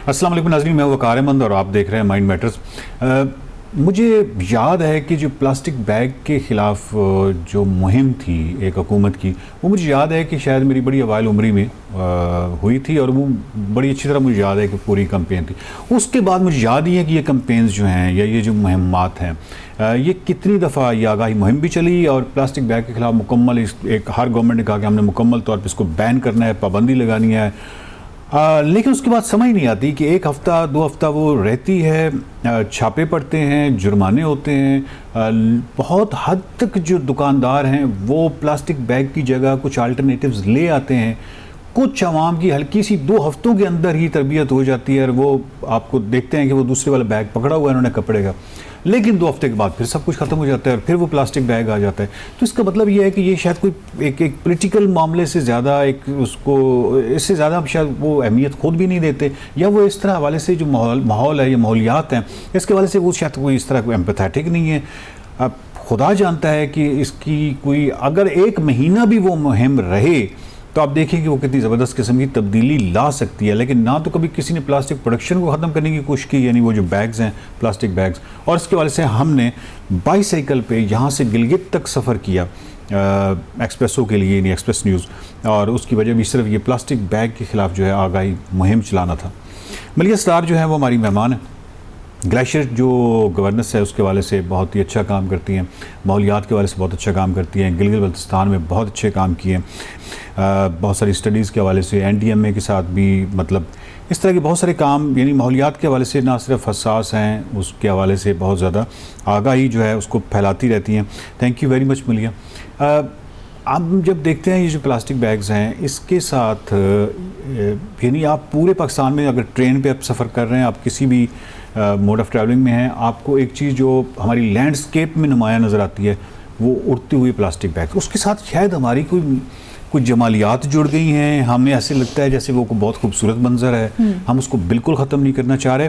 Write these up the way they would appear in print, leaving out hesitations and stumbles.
السلام علیکم ناظرین، میں وقار احمد اور آپ دیکھ رہے ہیں مائنڈ میٹرز۔ مجھے یاد ہے کہ جو پلاسٹک بیگ کے خلاف جو مہم تھی ایک حکومت کی، وہ مجھے یاد ہے کہ شاید میری بڑی اوائل عمری میں ہوئی تھی، اور وہ بڑی اچھی طرح مجھے یاد ہے کہ پوری کمپین تھی۔ اس کے بعد مجھے یاد ہی ہے کہ یہ کمپینز جو ہیں یا یہ جو مہمات ہیں، یہ کتنی دفعہ یہ آگاہی مہم بھی چلی، اور پلاسٹک بیگ کے خلاف مکمل ایک ہر گورنمنٹ نے کہا کہ ہم نے مکمل طور پہ اس کو بین کرنا ہے، پابندی لگانی ہے، لیکن اس کے بعد سمجھ نہیں آتی کہ ایک ہفتہ دو ہفتہ وہ رہتی ہے، چھاپے پڑتے ہیں، جرمانے ہوتے ہیں، بہت حد تک جو دکاندار ہیں وہ پلاسٹک بیگ کی جگہ کچھ الٹرنیٹیوز لے آتے ہیں، کچھ عوام کی ہلکی سی 2 ہفتوں کے اندر ہی تربیت ہو جاتی ہے، اور وہ آپ کو دیکھتے ہیں کہ وہ دوسرے والا بیگ پکڑا ہوا ہے انہوں نے کپڑے کا، لیکن 2 ہفتے کے بعد پھر سب کچھ ختم ہو جاتا ہے اور پھر وہ پلاسٹک بیگ آ جاتا ہے۔ تو اس کا مطلب یہ ہے کہ یہ شاید کوئی ایک پولیٹیکل معاملے سے زیادہ اس سے زیادہ شاید وہ اہمیت خود بھی نہیں دیتے، یا وہ اس طرح حوالے سے جو ماحول ہے یا ماحولیات ہیں اس کے حوالے سے وہ شاید کوئی اس طرح کوئی ایمپیتھیٹک نہیں ہے۔ اب خدا جانتا ہے کہ اس کی کوئی اگر 1 مہینہ بھی وہ مہم رہے تو آپ دیکھیں کہ وہ کتنی زبردست قسم کی تبدیلی لا سکتی ہے، لیکن نہ تو کبھی کسی نے پلاسٹک پروڈکشن کو ختم کرنے کی کوشش کی، یعنی وہ جو بیگز ہیں پلاسٹک بیگز، اور اس کے والے سے ہم نے بائی سائیکل پہ یہاں سے گلگت تک سفر کیا ایکسپریسو کے لیے، یعنی ایکسپریس نیوز، اور اس کی وجہ بھی صرف یہ پلاسٹک بیگ کے خلاف جو ہے آگاہی مہم چلانا تھا۔ ملیہ اسرار جو ہے وہ ہماری مہمان ہیں، گلیشیئر جو گورننس ہے اس کے والے سے بہت ہی اچھا کام کرتی ہیں، ماحولیات کے والے سے بہت اچھا کام کرتی ہیں، گلگت بلتستان میں بہت اچھے کام کیے ہیں، بہت ساری اسٹڈیز کے حوالے سے NDMA کے ساتھ بھی، مطلب اس طرح کے بہت سارے کام، یعنی ماحولیات کے حوالے سے نہ صرف حساس ہیں، اس کے حوالے سے بہت زیادہ آگاہی جو ہے اس کو پھیلاتی رہتی ہیں۔ Thank you very much Millia. ہم جب دیکھتے ہیں یہ جو پلاسٹک بیگز ہیں اس کے ساتھ، یعنی آپ پورے پاکستان میں اگر ٹرین پہ آپ سفر کر رہے ہیں، آپ کسی بھی موڈ آف ٹریولنگ میں ہیں، آپ کو ایک چیز جو ہماری لینڈسکیپ میں نمایاں نظر آتی ہے وہ اڑتی ہوئی پلاسٹک بیگ، اس کے ساتھ شاید ہماری کوئی جمالیات جڑ گئی ہیں، ہمیں ایسے لگتا ہے جیسے وہ بہت خوبصورت منظر ہے، ہم اس کو بالکل ختم نہیں کرنا چاہ رہے۔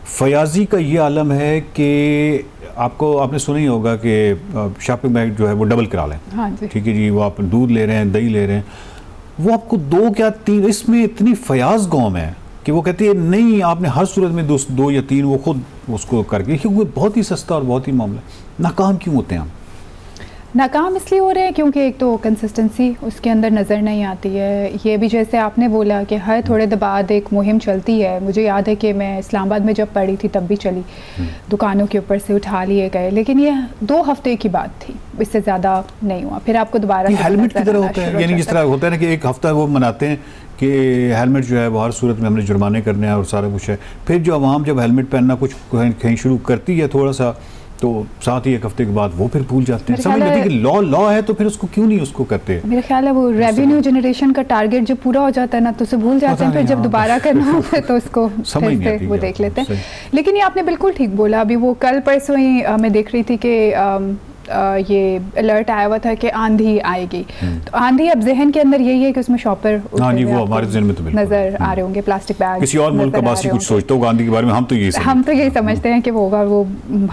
فیاضی کا یہ عالم ہے کہ آپ نے سنا ہی ہوگا کہ شاپنگ بیگ جو ہے وہ ڈبل کرا لیں، ٹھیک ہے جی، وہ آپ دودھ لے رہے ہیں، دہی لے رہے ہیں، وہ آپ کو 2 یا 3، اس میں اتنی فیاض قوم ہے کہ وہ کہتی ہے نہیں، آپ نے ہر صورت میں 2 یا 3 وہ خود اس کو کر کے، کیونکہ بہت ہی سستا اور بہت ہی معاملہ۔ ناکام کیوں ہوتے ہیں ہم؟ ناکام اس لیے ہو رہے ہیں کیونکہ ایک تو کنسسٹنسی اس کے اندر نظر نہیں آتی ہے۔ یہ بھی جیسے آپ نے بولا کہ ہر تھوڑے دیر بعد ایک مہم چلتی ہے، مجھے یاد ہے کہ میں اسلام آباد میں جب پڑھی تھی تب بھی چلی، دکانوں کے اوپر سے اٹھا لیے گئے، لیکن یہ 2 ہفتے کی بات تھی، اس سے زیادہ نہیں ہوا۔ پھر آپ کو دوبارہ ہیلمٹ کی طرح ہوتا ہے، یعنی جس طرح ہوتا ہے نا کہ 1 ہفتہ وہ مناتے ہیں کہ ہیلمٹ جو ہے وہ ہر صورت میں ہم نے جرمانے کرنے ہیں اور سارا کچھ ہے، پھر جو عوام جب ہیلمٹ پہننا کچھ کہیں شروع کرتی ہے تھوڑا سا، تو ساتھ ہی 1 ہفتے کے بعد وہ پھر بھول جاتے ہیں، سمجھ لیتے ہیں کہ لا ہے تو پھر اس کو کیوں نہیں اس کو کرتے۔ میرا خیال ہے وہ ریونیو جنریشن کا ٹارگیٹ جب پورا ہو جاتا ہے نا تو اسے بھول جاتے ہیں، پھر جب دوبارہ کرنا ہوتا ہے تو اس کو پھر سے وہ دیکھ لیتے ہیں۔ لیکن یہ آپ نے بالکل ٹھیک بولا، ابھی وہ کل پرسوں ہی میں دیکھ رہی تھی کہ یہ الرٹ آیا ہوا تھا کہ آندھی آئے گی، تو آندھی اب ذہن کے اندر یہی ہے کہ اس میں شاپر نظر آ رہے ہوں گے، پلاسٹک بیگ، کسی اور ملک کا باسی کچھ سوچتا ہوگا آندھی کے بارے میں، ہم تو یہی سمجھتے ہیں کہ وہ ہوگا، وہ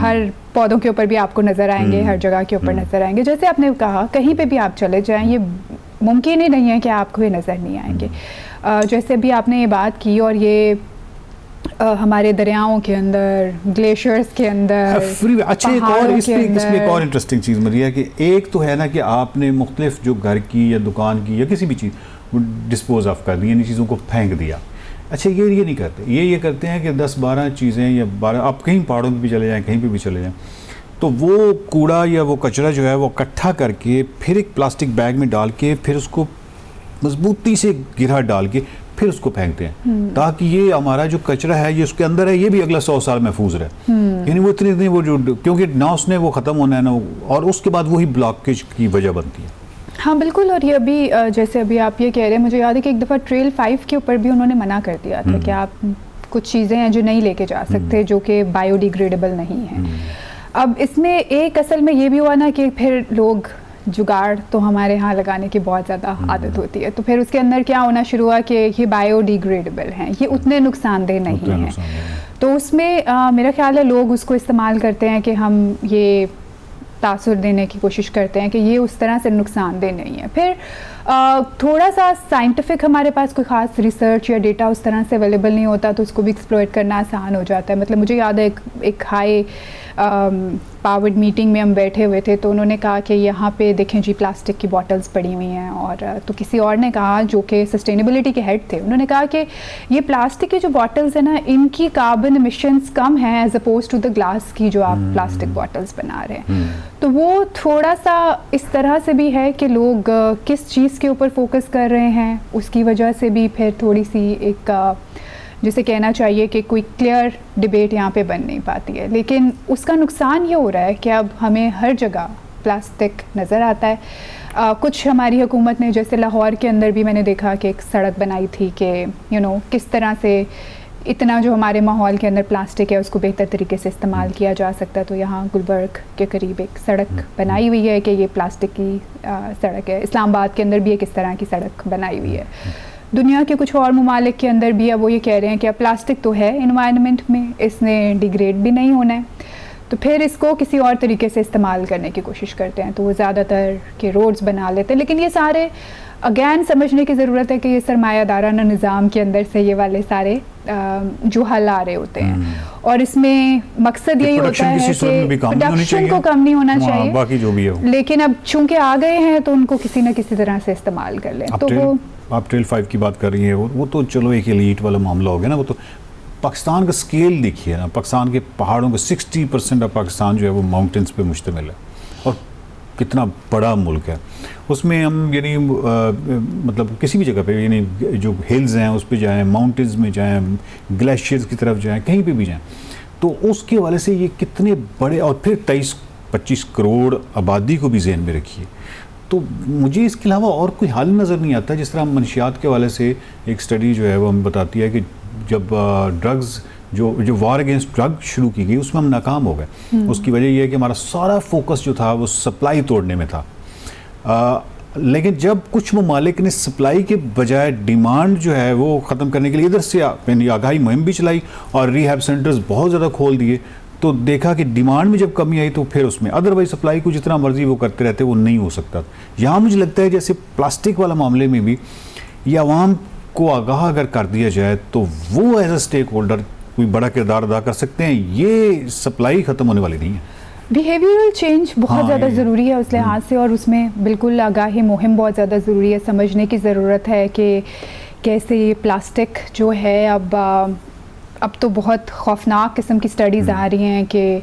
ہر پودوں کے اوپر بھی آپ کو نظر آئیں گے، ہر جگہ کے اوپر نظر آئیں گے۔ جیسے آپ نے کہا کہیں پہ بھی آپ چلے جائیں یہ ممکن ہی نہیں ہے کہ آپ کو یہ نظر نہیں آئیں گے۔ جیسے بھی آپ نے یہ بات کی، اور یہ ہمارے دریاؤں کے اندر، گلیشیئرز کے اندر، اچھا اس میں ایک اور انٹرسٹنگ چیز ملی ہے کہ ایک تو ہے نا کہ آپ نے مختلف جو گھر کی یا دکان کی یا کسی بھی چیز ڈسپوز آف کر دی، ان چیزوں کو پھینک دیا۔ اچھا یہ نہیں کرتے، یہ کرتے ہیں کہ 10-12 چیزیں یا 12، آپ کہیں پہاڑوں پہ بھی چلے جائیں، کہیں پہ بھی چلے جائیں، تو وہ کوڑا یا وہ کچرا جو ہے وہ اکٹھا کر کے پھر ایک پلاسٹک بیگ میں ڈال کے پھر اس کو مضبوطی سے گرہ ڈال کے پھر اس کو پھینکتے ہیں، تاکہ یہ ہمارا جو کچرا ہے یہ اس کے اندر ہے، یہ بھی اگلا 100 سال محفوظ رہے۔ یعنی وہ اتنی وہ جو، کیونکہ نہ اس نے وہ ختم ہونا ہے نا، اور اس کے بعد وہی بلاکیج کی وجہ بنتی ہے۔ ہاں بالکل، اور یہ ابھی جیسے ابھی آپ یہ کہہ رہے ہیں، مجھے یاد ہے کہ ایک دفعہ ٹریل 5 کے اوپر بھی انہوں نے منع کر دیا تھا کہ آپ کچھ چیزیں ہیں جو نہیں لے کے جا سکتے، جو کہ بایو ڈیگریڈیبل نہیں ہیں۔ اب اس میں ایک اصل میں یہ بھی ہوا نا کہ پھر لوگ جگاڑ تو ہمارے ہاں لگانے کی بہت زیادہ عادت ہوتی ہے، تو پھر اس کے اندر کیا ہونا شروع ہوا کہ یہ بایو ڈیگریڈیبل ہیں، یہ اتنے نقصان دہ نہیں ہیں، تو اس میں میرا خیال ہے لوگ اس کو استعمال کرتے ہیں کہ ہم یہ تاثر دینے کی کوشش کرتے ہیں کہ یہ اس طرح سے نقصان دہ نہیں ہے۔ پھر تھوڑا سا سائنٹیفک ہمارے پاس کوئی خاص ریسرچ یا ڈیٹا اس طرح سے اویلیبل نہیں ہوتا تو اس کو بھی ایکسپلوئٹ کرنا آسان ہو جاتا ہے. مطلب مجھے یاد ہے ایک ہائی پاورڈ میٹنگ میں ہم بیٹھے ہوئے تھے تو انہوں نے کہا کہ یہاں پہ دیکھیں جی پلاسٹک کی بوٹلز پڑی ہوئی ہیں, اور تو کسی اور نے کہا جو کہ سسٹینیبلٹی کے ہیڈ تھے, انہوں نے کہا کہ یہ پلاسٹک کی جو بوٹلز ہیں نا ان کی کاربن ایمیشنز کم ہیں as opposed to the glass کی جو آپ پلاسٹک بوٹلز بنا رہے ہیں. تو وہ تھوڑا سا اس طرح سے بھی ہے کہ لوگ کس چیز کے اوپر فوکس کر رہے ہیں, اس کی وجہ سے بھی پھر تھوڑی سی ایک جسے کہنا چاہیے کہ کوئی کلیئر ڈبیٹ یہاں پہ بن نہیں پاتی ہے. لیکن اس کا نقصان یہ ہو رہا ہے کہ اب ہمیں ہر جگہ پلاسٹک نظر آتا ہے. کچھ ہماری حکومت نے جیسے لاہور کے اندر بھی میں نے دیکھا کہ ایک سڑک بنائی تھی کہ کس طرح سے اتنا جو ہمارے ماحول کے اندر پلاسٹک ہے اس کو بہتر طریقے سے استعمال کیا جا سکتا ہے. تو یہاں گلبرگ کے قریب ایک سڑک بنائی ہوئی ہے کہ یہ پلاسٹک کی سڑک ہے. اسلام آباد کے اندر بھی ایک اس طرح کی سڑک بنائی ہوئی ہے. دنیا کے کچھ اور ممالک کے اندر بھی اب وہ یہ کہہ رہے ہیں کہ اب پلاسٹک تو ہے انوائرمنٹ میں, اس نے ڈیگریڈ بھی نہیں ہونا ہے, تو پھر اس کو کسی اور طریقے سے استعمال کرنے کی کوشش کرتے ہیں. تو وہ زیادہ تر کہ روڈز بنا لیتے ہیں. لیکن یہ سارے اگین سمجھنے کی ضرورت ہے کہ یہ سرمایہ دارانہ نظام کے اندر سے یہ والے سارے جو حل آ رہے ہوتے ہیں, اور اس میں مقصد یہی ہوتا ہے کہ پروڈکشن کو کم نہیں ہونا چاہیے, باقی جو بھی ہے, لیکن اب چونکہ آ گئے ہیں تو ان کو کسی نہ کسی طرح سے استعمال کر لیں. تو وہ آپ ٹریل 5 کی بات کر رہی ہیں, وہ تو چلو ایک ایلیٹ والا معاملہ ہو گیا نا. وہ تو پاکستان کا اسکیل دیکھیے نا, پاکستان کے پہاڑوں کا 60% آف پاکستان جو ہے وہ ماؤنٹینس پہ مشتمل ہے, اور کتنا بڑا ملک ہے. اس میں ہم مطلب کسی بھی جگہ پہ جو ہلز ہیں اس پہ جائیں, ماؤنٹینز میں جائیں, گلیشیئرز کی طرف جائیں, کہیں پہ بھی جائیں, تو اس کے حوالے سے یہ کتنے بڑے, اور پھر 23-25 کروڑ آبادی کو بھی ذہن میں رکھیے. تو مجھے اس کے علاوہ اور کوئی حل نظر نہیں آتا. جس طرح منشیات کے حوالے سے ایک اسٹڈی جو ہے وہ ہمیں بتاتی ہے کہ جب ڈرگز جو وار اگینسٹ ڈرگ شروع کی گئی اس میں ہم ناکام ہو گئے. اس کی وجہ یہ ہے کہ ہمارا سارا فوکس جو تھا وہ سپلائی توڑنے میں تھا. لیکن جب کچھ ممالک نے سپلائی کے بجائے ڈیمانڈ جو ہے وہ ختم کرنے کے لیے ادھر سے آگاہی مہم بھی چلائی اور ریہیب سینٹرز بہت زیادہ کھول دیے, تو دیکھا کہ ڈیمانڈ میں جب کمی آئی تو پھر اس میں ادروائز سپلائی کو جتنا مرضی وہ کرتے رہتے وہ نہیں ہو سکتا. یہاں مجھے لگتا ہے جیسے پلاسٹک والا معاملے میں بھی یہ عوام کو آگاہ اگر کر دیا جائے تو وہ ایز اے اسٹیک ہولڈر کوئی بڑا کردار ادا کر سکتے ہیں. یہ سپلائی ختم ہونے والی نہیں ہے. بیہیویئرل چینج بہت زیادہ ضروری ہے اس لحاظ سے, اور اس میں بالکل آگاہی مہم بہت زیادہ ضروری ہے. سمجھنے کی ضرورت ہے کہ کیسے یہ پلاسٹک جو ہے اب تو بہت خوفناک قسم کی سٹڈیز آ رہی ہیں کہ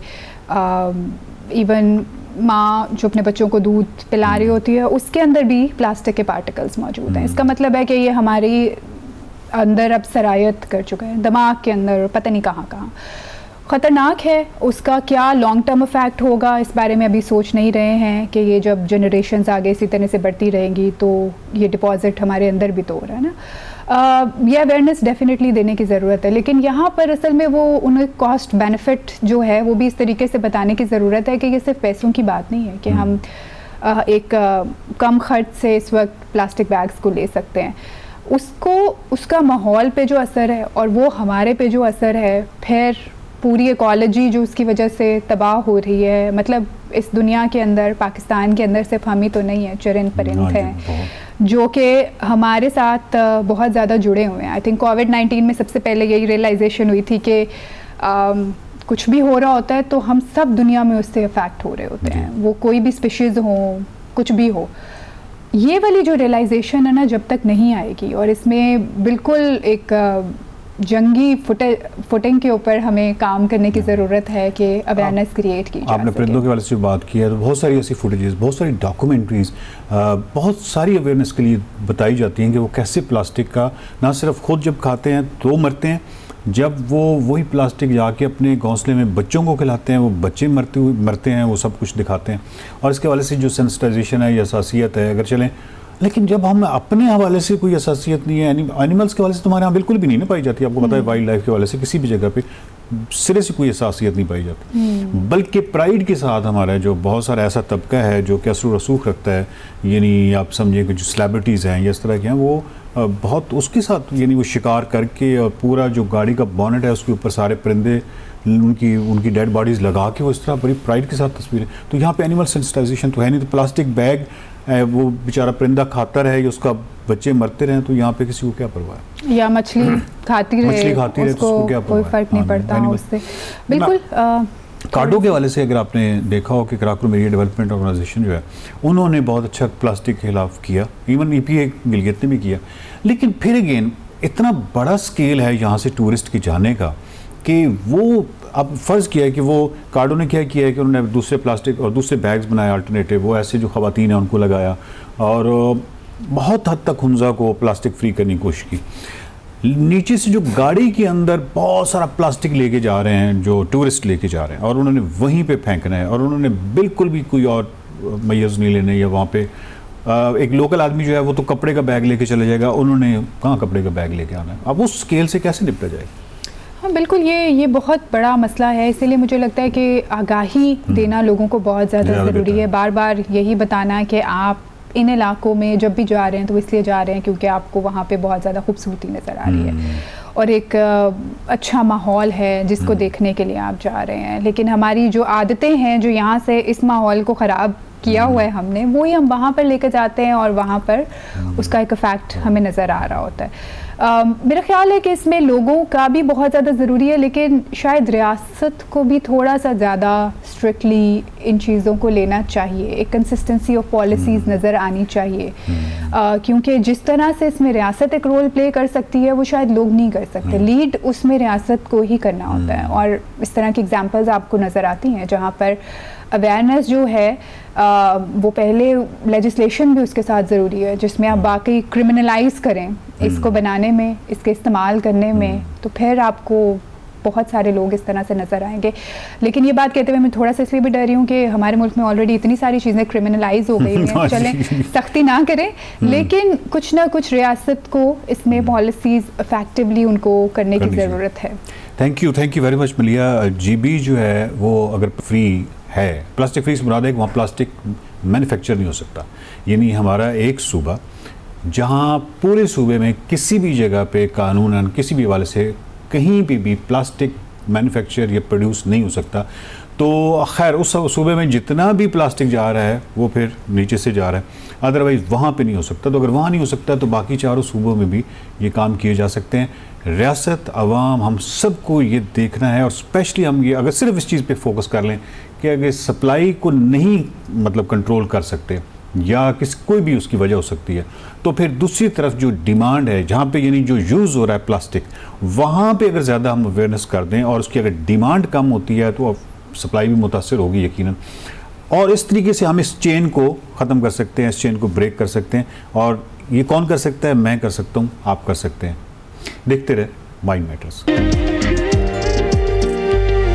ایون ماں جو اپنے بچوں کو دودھ پلا رہی ہوتی ہے اس کے اندر بھی پلاسٹک کے پارٹیکلز موجود ہیں. اس کا مطلب ہے کہ یہ ہماری اندر اب سرایت کر چکا ہے, دماغ کے اندر, پتہ نہیں کہاں کہاں. خطرناک ہے. اس کا کیا لانگ ٹرم افیکٹ ہوگا اس بارے میں ابھی سوچ نہیں رہے ہیں کہ یہ جب جنریشنز آگے اسی طرح سے بڑھتی رہیں گی تو یہ ڈپازٹ ہمارے اندر بھی تو ہو رہا ہے نا. یہ اویئرنیس ڈیفینیٹلی دینے کی ضرورت ہے, لیکن یہاں پر اصل میں وہ انہیں کاسٹ بینیفٹ جو ہے وہ بھی اس طریقے سے بتانے کی ضرورت ہے کہ یہ صرف پیسوں کی بات نہیں ہے کہ ہم ایک کم خرچ سے اس وقت پلاسٹک بیگز کو لے سکتے ہیں. اس کا ماحول پہ جو اثر ہے اور وہ ہمارے پہ جو اثر ہے, پھر پوری ایکالوجی جو اس کی وجہ سے تباہ ہو رہی ہے. مطلب اس دنیا کے اندر, پاکستان کے اندر صرف ہم ہی تو نہیں ہیں, چرند پرند ہیں جو کہ ہمارے ساتھ بہت زیادہ جڑے ہوئے ہیں. آئی تھنک کووڈ-19 میں سب سے پہلے یہی ریئلائزیشن ہوئی تھی کہ کچھ بھی ہو رہا ہوتا ہے تو ہم سب دنیا میں اس سے افیکٹ ہو رہے ہوتے ہیں, وہ کوئی بھی اسپیشیز ہوں, کچھ بھی ہو. یہ والی جو ریئلائزیشن ہے نا جب تک نہیں آئے گی, اور اس میں بالکل ایک جنگی فوٹنگ کے اوپر ہمیں کام کرنے کی ضرورت ہے کہ اویئرنیس کریٹ کی جا سکے. آپ نے پرندوں کے والے سے بات کی ہے تو بہت ساری ایسی فوٹیجز, بہت ساری ڈاکومنٹریز بہت ساری اویئرنیس کے لیے بتائی جاتی ہیں کہ وہ کیسے پلاسٹک کا نہ صرف خود جب کھاتے ہیں تو مرتے ہیں, جب وہی پلاسٹک جا کے اپنے گھونسلے میں بچوں کو کھلاتے ہیں وہ بچے مرتے ہیں, وہ سب کچھ دکھاتے ہیں. اور اس کے حوالے سے جو سینسٹائزیشن ہے یا حساسیت ہے اگر چلیں, لیکن جب ہم اپنے حوالے سے کوئی حساسیت نہیں ہے, اینیملس کے حوالے سے تمہارے یہاں بالکل بھی نہیں پائی جاتی. آپ کو پتہ ہے وائلڈ لائف کے حوالے سے کسی بھی جگہ پہ سرے سے کوئی حساسیت نہیں پائی جاتی, بلکہ پرائیڈ کے ساتھ ہمارا جو بہت سارا ایسا طبقہ ہے جو کہ اثر و رسوخ رکھتا ہے, یعنی آپ سمجھیں کہ جو سلیبریٹیز ہیں یا اس طرح کے ہیں, وہ بہت اس کے ساتھ یعنی وہ شکار کر کے اور پورا جو گاڑی کا بونٹ ہے اس کے اوپر سارے پرندے ان کی ڈیڈ باڈیز لگا کے وہ اس طرح بڑی پرائیڈ کے ساتھ تصویریں. تو یہاں پہ اینیمل سینسٹائزیشن تو ہے نہیں, تو پلاسٹک بیگ وہ بیچارہ پرندہ کھاتا رہے یا اس کا بچے مرتے رہیں تو یہاں پہ کسی کو کیا پرواہ ہے؟ یا مچھلی کھاتی رہے اس کو کوئی فرق نہیں پڑتا اس سے. بالکل. کارڈو کے حوالے سے اگر آپ نے دیکھا ہو کہ کراکرم ایریا ڈیولپمنٹ آرگنائزیشن جو ہے انہوں نے بہت اچھا پلاسٹک کے خلاف کیا، ایون ای پی اے گلگت نے بھی کیا، لیکن پھر اگین اتنا بڑا سکیل ہے یہاں سے ٹورسٹ کے جانے کا کہ وہ اب فرض کیا ہے کہ وہ کارڈو نے کیا ہے کہ انہوں نے دوسرے پلاسٹک اور دوسرے بیگز بنائے الٹرنیٹیو، وہ ایسے جو خواتین ہیں ان کو لگایا اور بہت حد تک ہنزا کو پلاسٹک فری کرنے کی کوشش کی. نیچے سے جو گاڑی کے اندر بہت سارا پلاسٹک لے کے جا رہے ہیں جو ٹورسٹ لے کے جا رہے ہیں اور انہوں نے وہیں پہ پھینکنا ہے اور انہوں نے بالکل بھی کوئی اور میز نہیں لینے. یا وہاں پہ ایک لوکل آدمی جو ہے وہ تو کپڑے کا بیگ لے کے چلے جائے گا، انہوں نے کہاں کپڑے کا بیگ لے کے آنا ہے. اب اس اسکیل سے کیسے نپٹا جائے گا؟ ہاں بالکل، یہ بہت بڑا مسئلہ ہے. اسی لیے مجھے لگتا ہے کہ آگاہی دینا لوگوں کو بہت زیادہ ضروری ہے. بار بار یہی بتانا کہ آپ ان علاقوں میں جب بھی جا رہے ہیں تو اس لیے جا رہے ہیں کیونکہ آپ کو وہاں پہ بہت زیادہ خوبصورتی نظر آ رہی ہے اور ایک اچھا ماحول ہے جس کو دیکھنے کے لیے آپ جا رہے ہیں. لیکن ہماری جو عادتیں ہیں جو یہاں سے اس ماحول کو خراب کیا ہوا ہے ہم نے، وہی ہم وہاں پر لے کے جاتے ہیں اور وہاں پر اس کا ایک افیکٹ ہمیں نظر آ رہا ہوتا ہے. میرا خیال ہے کہ اس میں لوگوں کا بھی بہت زیادہ ضروری ہے، لیکن شاید ریاست کو بھی تھوڑا سا زیادہ اسٹرکٹلی ان چیزوں کو لینا چاہیے. ایک کنسسٹنسی آف پالیسیز نظر آنی چاہیے کیونکہ جس طرح سے اس میں ریاست ایک رول پلے کر سکتی ہے وہ شاید لوگ نہیں کر سکتے. لیڈ اس میں ریاست کو ہی کرنا ہوتا ہے اور اس طرح کی ایگزامپلز آپ کو نظر آتی ہیں جہاں پر اویئرنیس جو ہے وہ پہلے لیجسلیشن بھی اس کے ساتھ ضروری ہے جس میں آپ باقی کرمنلائز کریں اس کو بنانے میں، اس کے استعمال کرنے میں، تو پھر آپ کو بہت سارے لوگ اس طرح سے نظر آئیں گے. لیکن یہ بات کہتے ہوئے میں تھوڑا سا اس لیے بھی ڈر رہی ہوں کہ ہمارے ملک میں آلریڈی اتنی ساری چیزیں کرمنلائز ہو گئی ہیں. چلیں سختی نہ کریں لیکن کچھ نہ کچھ ریاست کو اس میں پالیسیز افیکٹولی ان کو کرنے کی ضرورت ہے. تھینک یو ویری مچ ملیہ. جی بی جو ہے وہ اگر فری ہے، پلاسٹک فری سے مراد ہے کہ وہاں پلاسٹک مینوفیکچر نہیں ہو سکتا. یعنی ہمارا ایک صوبہ جہاں پورے صوبے میں کسی بھی جگہ پہ قانوناً کسی بھی حوالے سے کہیں پہ بھی پلاسٹک مینوفیکچر یا پروڈیوس نہیں ہو سکتا. تو خیر اس صوبے میں جتنا بھی پلاسٹک جا رہا ہے وہ پھر نیچے سے جا رہا ہے، ادروائز وہاں پہ نہیں ہو سکتا. تو اگر وہاں نہیں ہو سکتا تو باقی چاروں صوبوں میں بھی یہ کام کیے جا سکتے ہیں. ریاست، عوام، ہم سب کو یہ دیکھنا ہے اور اسپیشلی ہم یہ اگر صرف اس چیز پہ فوکس کر لیں کہ اگر سپلائی کو نہیں کنٹرول کر سکتے یا کوئی بھی اس کی وجہ ہو سکتی ہے تو پھر دوسری طرف جو ڈیمانڈ ہے جہاں پہ یعنی جو یوز ہو رہا ہے پلاسٹک، وہاں پہ اگر زیادہ ہم اویئرنیس کر دیں اور اس کی اگر ڈیمانڈ کم ہوتی ہے تو سپلائی بھی متاثر ہوگی یقیناً. اور اس طریقے سے ہم اس چین کو ختم کر سکتے ہیں، اس چین کو بریک کر سکتے ہیں. اور یہ کون کر سکتا ہے؟ میں کر سکتا ہوں، آپ کر سکتے ہیں. دیکھتے رہے مائنڈ میٹرز.